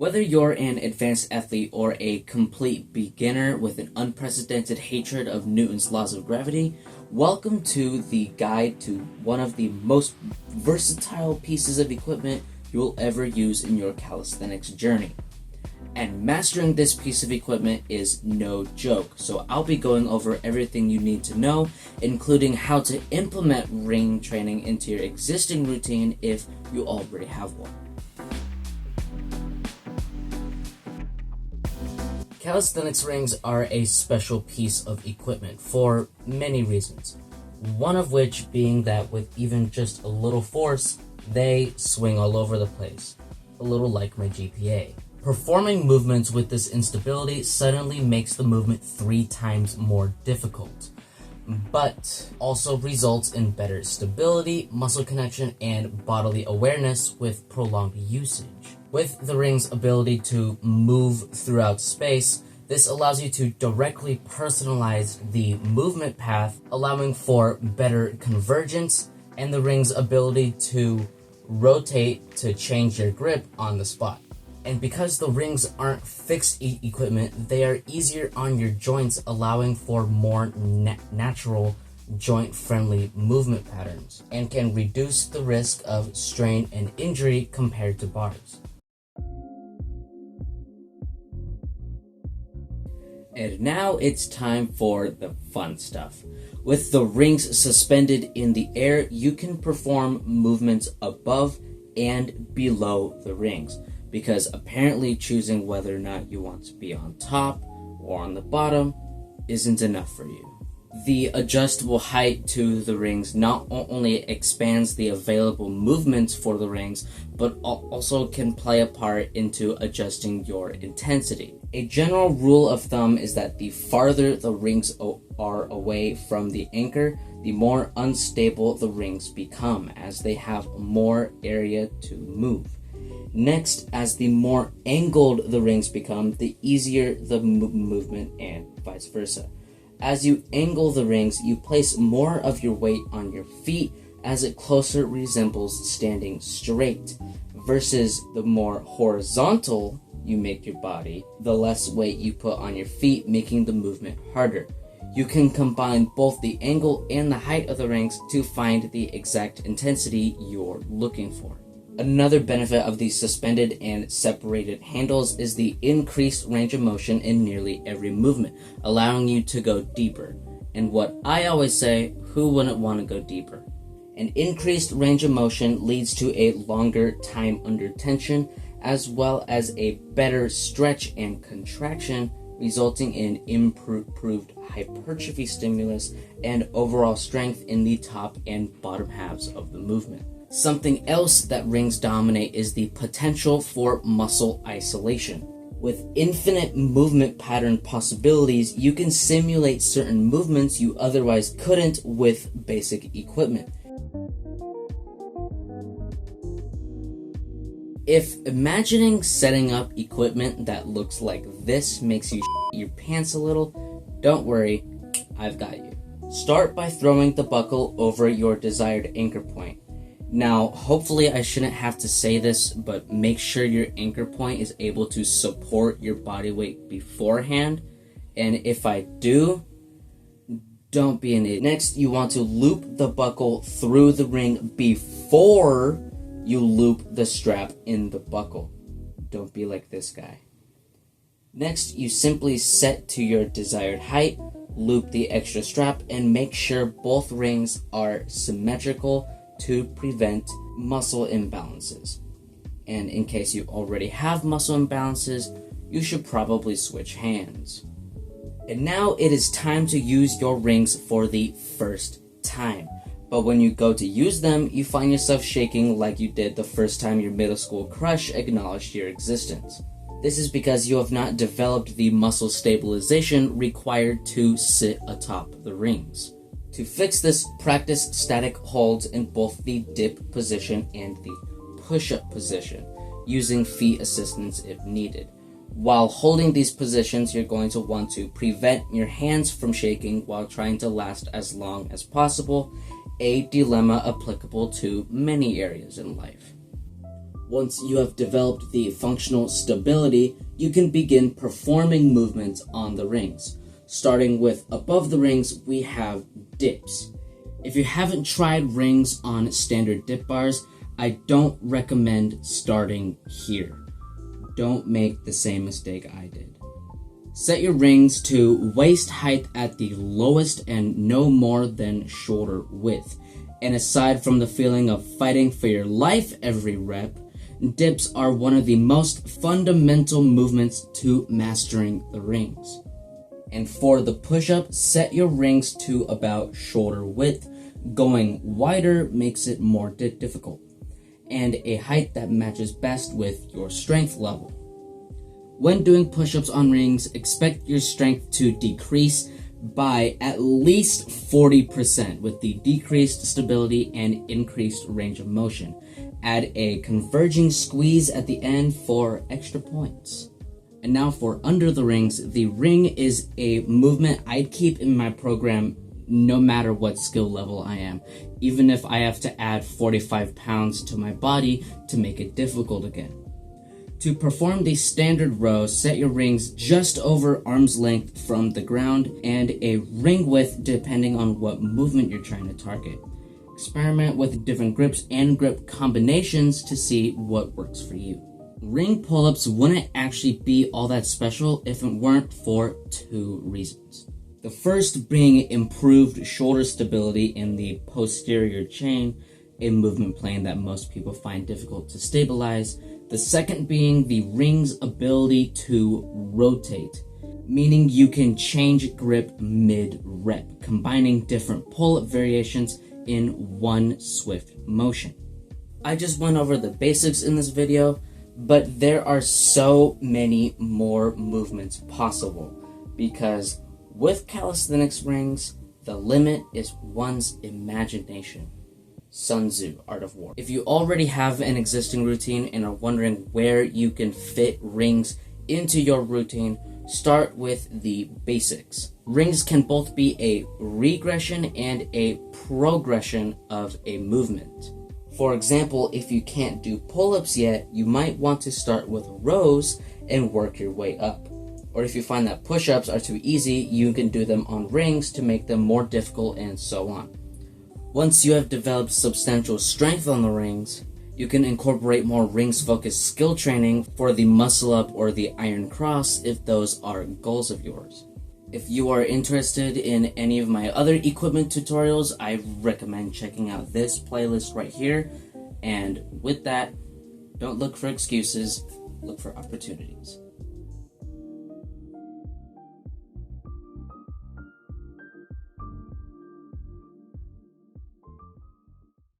Whether you're an advanced athlete or a complete beginner with an unprecedented hatred of Newton's laws of gravity, welcome to the guide to one of the most versatile pieces of equipment you will ever use in your calisthenics journey. And mastering this piece of equipment is no joke, so I'll be going over everything you need to know, including how to implement ring training into your existing routine if you already have one. Calisthenics rings are a special piece of equipment for many reasons, one of which being that with even just a little force, they swing all over the place, a little like my GPA. Performing movements with this instability suddenly makes the movement 3 times more difficult, but also results in better stability, muscle connection, and bodily awareness with prolonged usage. With the ring's ability to move throughout space, this allows you to directly personalize the movement path, allowing for better convergence, and the ring's ability to rotate to change your grip on the spot. And because the rings aren't fixed equipment, they are easier on your joints, allowing for more natural, joint-friendly movement patterns, and can reduce the risk of strain and injury compared to bars. And now it's time for the fun stuff. With the rings suspended in the air, you can perform movements above and below the rings, because apparently choosing whether or not you want to be on top or on the bottom isn't enough for you. The adjustable height to the rings not only expands the available movements for the rings, but also can play a part into adjusting your intensity. A general rule of thumb is that the farther the rings are away from the anchor, the more unstable the rings become, as they have more area to move. Next, as the more angled the rings become, the easier the movement, and vice versa. As you angle the rings, you place more of your weight on your feet, as it closer resembles standing straight, versus the more horizontal you make your body, the less weight you put on your feet, making the movement harder. You can combine both the angle and the height of the rings to find the exact intensity you're looking for. Another benefit of these suspended and separated handles is the increased range of motion in nearly every movement, allowing you to go deeper. And what I always say, who wouldn't want to go deeper? An increased range of motion leads to a longer time under tension, as well as a better stretch and contraction, resulting in improved hypertrophy stimulus and overall strength in the top and bottom halves of the movement. Something else that rings dominate is the potential for muscle isolation. With infinite movement pattern possibilities, you can simulate certain movements you otherwise couldn't with basic equipment. If imagining setting up equipment that looks like this makes you shit your pants a little, don't worry, I've got you. Start by throwing the buckle over your desired anchor point. Now, hopefully I shouldn't have to say this, but make sure your anchor point is able to support your body weight beforehand. And if I do, don't be an idiot. Next, you want to loop the buckle through the ring before you loop the strap in the buckle. Don't be like this guy. Next, you simply set to your desired height, loop the extra strap, and make sure both rings are symmetrical to prevent muscle imbalances. And in case you already have muscle imbalances, you should probably switch hands. And now it is time to use your rings for the first time. But when you go to use them, you find yourself shaking like you did the first time your middle school crush acknowledged your existence. This is because you have not developed the muscle stabilization required to sit atop the rings. To fix this, practice static holds in both the dip position and the push-up position, using feet assistance if needed. While holding these positions, you're going to want to prevent your hands from shaking while trying to last as long as possible, a dilemma applicable to many areas in life. Once you have developed the functional stability, you can begin performing movements on the rings. Starting with above the rings, we have dips. If you haven't tried rings on standard dip bars, I don't recommend starting here. Don't make the same mistake I did. Set your rings to waist height at the lowest and no more than shoulder width. And aside from the feeling of fighting for your life every rep, dips are one of the most fundamental movements to mastering the rings. And for the push-up, set your rings to about shoulder width. Going wider makes it more difficult, and a height that matches best with your strength level. When doing push-ups on rings, expect your strength to decrease by at least 40% with the decreased stability and increased range of motion. Add a converging squeeze at the end for extra points. And now for under the rings, the ring is a movement I'd keep in my program no matter what skill level I am, even if I have to add 45 pounds to my body to make it difficult again. To perform the standard row, set your rings just over arm's length from the ground and a ring width depending on what movement you're trying to target. Experiment with different grips and grip combinations to see what works for you. Ring pull-ups wouldn't actually be all that special if it weren't for two reasons. The first being improved shoulder stability in the posterior chain, a movement plane that most people find difficult to stabilize. The second being the ring's ability to rotate, meaning you can change grip mid-rep, combining different pull-up variations in one swift motion. I just went over the basics in this video, but there are so many more movements possible because with calisthenics rings, the limit is one's imagination. Sun Tzu, Art of War. If you already have an existing routine and are wondering where you can fit rings into your routine, start with the basics. Rings can both be a regression and a progression of a movement. For example, if you can't do pull-ups yet, you might want to start with rows and work your way up. Or if you find that push-ups are too easy, you can do them on rings to make them more difficult and so on. Once you have developed substantial strength on the rings, you can incorporate more rings-focused skill training for the muscle-up or the iron cross if those are goals of yours. If you are interested in any of my other equipment tutorials, I recommend checking out this playlist right here. And with that, don't look for excuses, look for opportunities.